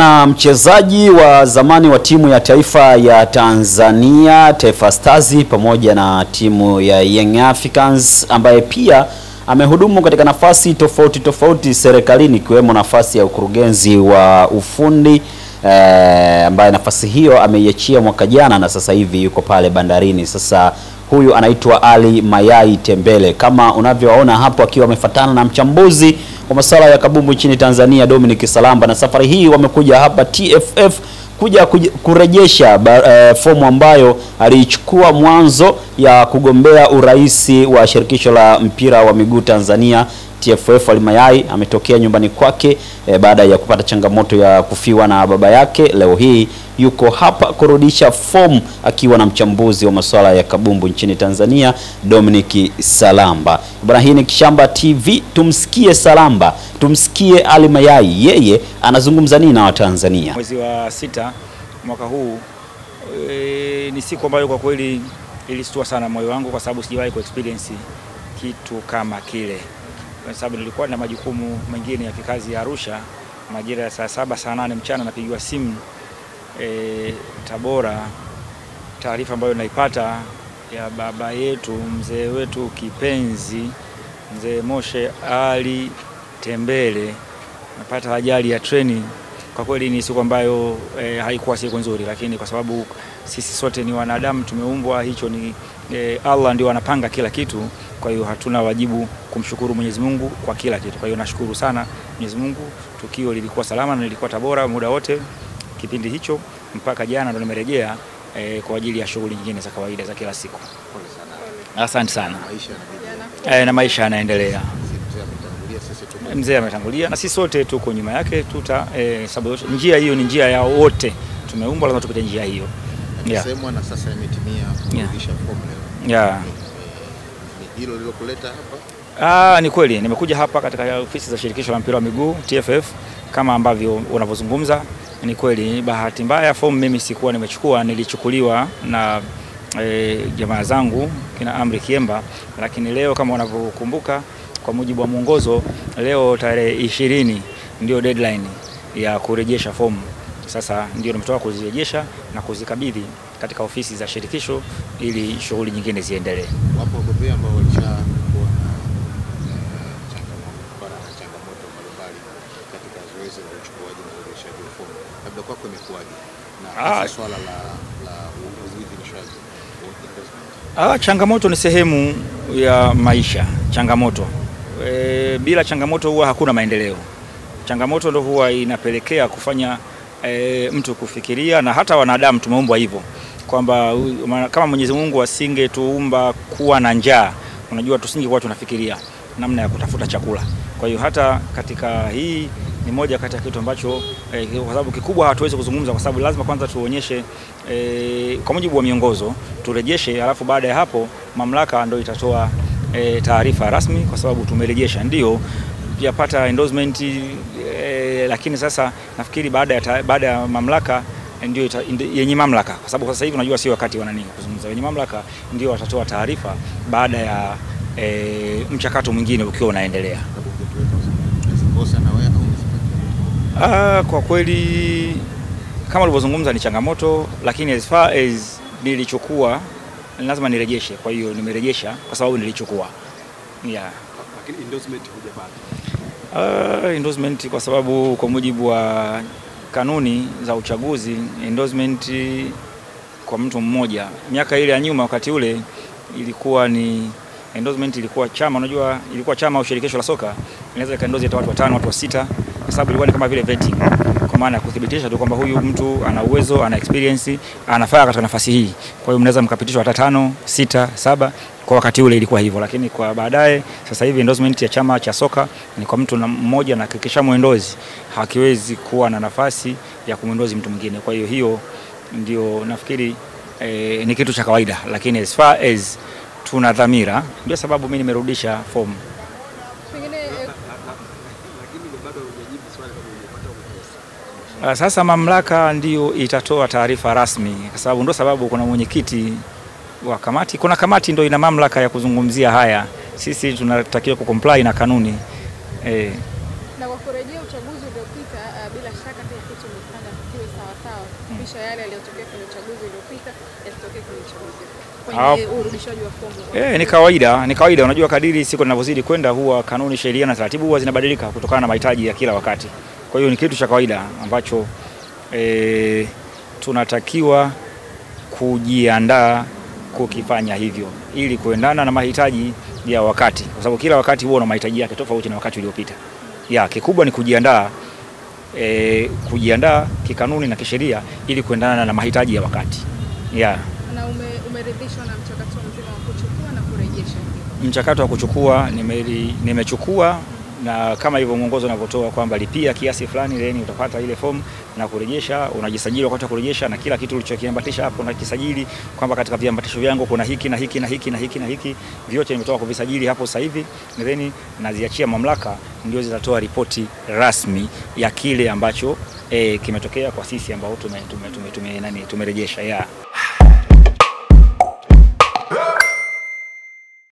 bwana, mchezaji wa zamani wa timu ya taifa ya Tanzania Taifa Stars pamoja na timu ya Young Africans ambaye pia amehudumu katika nafasi tofauti serikalini ikiwemo nafasi ya ukurugenzi wa ufundi ambaye nafasi hiyo ameiachia mwaka jana na sasa hivi yuko pale bandarini. Sasa huyu anaitwa Ali Mayai Tembele, kama unavyoona hapo akiwa amefuatana na mchambuzi wa masuala ya kabumbu nchini Tanzania Dominic Salamba, na safari hii wamekuja hapa TFF kuja kurejesha fomu ambayo alichukua mwanzo ya kugombea uraisi wa shirikisho la mpira wa miguu Tanzania TFF. Ali Mayai ametokea nyumbani kwake baada ya kupata changamoto ya kufiwa na baba yake. Leo hii yuko hapa kurudisha fomu akiwa na mchambuzi wa masuala ya kabumbu nchini Tanzania Dominic Salamba. Bwana, hii ni Kishamba TV, tumsikie Salamba, tumsikie Ali Mayai, yeye anazungumza nini na Watanzania. Mwezi wa 6 mwaka huu ni siku ambayo kwa kweli ilistua sana moyo wangu, kwa sababu sijawahi ku experience kitu kama kile, kwa sababu nilikuwa na majukumu mengine ya kikazi ya Arusha. Majira ya saa 7 saa 8 mchana napigiwa simu Tabora, taarifa ambayo naipata ya baba yetu, mzee wetu kipenzi, mzee Moshe Ali Tembele napata ajali ya treni. Kwa kweli ni siku ambayo haikuwa siku nzuri, lakini kwa sababu sisi sote ni wanadamu, tumeumbwa, hicho ni Allah ndio anapanga kila kitu. Kwa hiyo hatuna wajibu kumshukuru Mwenyezi Mungu kwa kila kitu. Kwa hiyo nashukuru sana Mwenyezi Mungu, tukio lilikuwa salama na nilikuwa Tabora muda wote kipindi hicho mpaka jana ndo nimerejea kwa ajili ya shughuli nyingine za kawaida za kila siku. Asante sana. Na maisha yanaendelea. Mzee ametangulia na sisi sote tuko nyuma yake, sababu njia hiyo ni njia ya wote, tumeumbwa lazima tupite njia hiyo. Semwa na sasa imetimia kurudisha fomu leo. Hilo lilokuleta hapa? Ni kweli nimekuja hapa katika ofisi za shirikisho la mpira wa miguu TFF kama ambavyo unavyozungumza. Ni kweli bahati mbaya fomu mimi sikuwa nimechukua, nilichukuliwa na jamaa zangu kina Amri Kiemba, lakini leo kama unavyokumbuka kwa mujibu wa mwongozo, leo tarehe 20 ndio deadline ya kurejesha fomu. Sasa ndio nimetoka kuzirejesha na kuzikabidhi katika ofisi za shirikisho ili shughuli nyingine ziendelee. Wapo wagombea ambao walishakuwa na changamoto mbalimbali katika zoezi la uchukuaji na urejeshaji wa fomu. Labda kwako imekuwaje? Na swala la uidhinishaji. Changamoto ni sehemu ya maisha. Changamoto bila changamoto huwa hakuna maendeleo. Changamoto ndio huwa inapelekea kufanya mtu kufikiria, na hata wanadamu tumeumbwa hivyo, kwamba kama Mwenyezi Mungu asingetuumba kuwa na njaa, unajua tusingekuwa tunafikiria namna ya kutafuta chakula. Kwa hiyo hata katika hii ni moja kati ya kitu ambacho kwa sababu kikubwa hatuwezi kuzungumza, kwa sababu lazima kwanza tuonyeshe kwa mujibu wa miongozo turejeshe, alafu baada ya hapo mamlaka ndio itatoa taarifa rasmi, kwa sababu tumerejesha ndio yapata endorsement, lakini sasa nafikiri baada ya mamlaka ndio yenye mamlaka, kwa sababu sasa hivi unajua sio wakati wa nani kuzungumza. Yenye mamlaka ndio watatoa taarifa baada ya mchakato mwingine ukiwa unaendelea. Kwa kweli kama ulivyozungumza ni changamoto, lakini as far as nilichukua lazima nirejeshe. Kwa hiyo nimerejesha kwa sababu nilichukua. Lakini endorsement hujapata? Endorsement kwa sababu kwa mujibu wa kanuni za uchaguzi, endorsement kwa mtu mmoja miaka ile ya nyuma, wakati ule ilikuwa ni endorsement, ilikuwa chama, unajua ilikuwa chama au shirikisho la soka inaweza kaendorse hata watu 5 watu 6, kwa sababu ilikuwa ni kama vile vetting, kwa maana ya kudhibitisha tu kwamba huyu mtu ana uwezo, ana experience, anafaa katika nafasi hii. Kwa hiyo mnaweza mkapitishwa hata 5, 6, 7. Kwa wakati ule ilikuwa hivyo, lakini kwa baadaye sasa hivi endorsement ya chama cha soka ni kwa mtu mmoja, na kikisha muendozi hakiwezi kuwa na nafasi ya kumuendozi mtu mwingine. Kwa hiyo ndio nafikiri ni kitu cha kawaida, lakini as far as tuna dhamira, ndio sababu mimi nimerudisha fomu. Sasa mamlaka ndio itatoa taarifa rasmi, kwa sababu ndio sababu kuna mwenyekiti wa kamati, kuna kamati ndio ina mamlaka ya kuzungumzia haya. Sisi tunatakiwa kucomply na kanuni. Na kwa kurejea uchaguzi uliopita, bila shaka kila kitu kimefanya kiwe sawa sawa. Kisha yale yaliyotokea kwenye uchaguzi uliopita yasitokee kwenye uchaguzi kwenye urudishaji wa fomu. Ni kawaida. Unajua, kadiri siku zinavyozidi kwenda huwa kanuni, sheria na taratibu huwa zinabadilika kutokana na mahitaji ya kila wakati. Kwa hiyo ni kitu cha kawaida ambacho tunatakiwa kujiandaa kukifanya hivyo ili kuendana na mahitaji ya wakati, kwa sababu kila wakati huwa na mahitaji yake tofauti na wakati uliopita. Kikubwa ni kujiandaa kikanuni na kisheria ili kuendana na mahitaji ya wakati. Na umeridhishwa na mchakato mzima wa kuchukua na kurejesha? Mchakato wa kuchukua nimechukua, na kama hivyo mwongozo unavyotoa kwamba lipia kiasi fulani then utapata ile fomu na kurejesha, unajisajili wakati wa kurejesha na kila kitu ulichokiambatisha hapo na kisajili kwamba katika viambatisho vyangu kuna hiki na hiki na hiki na hiki na hiki, vyote nimetoka kuvisajili hapo sasa hivi, then naziachia mamlaka ndio zitatoa ripoti rasmi ya kile ambacho kimetokea kwa sisi ambao tumerejesha.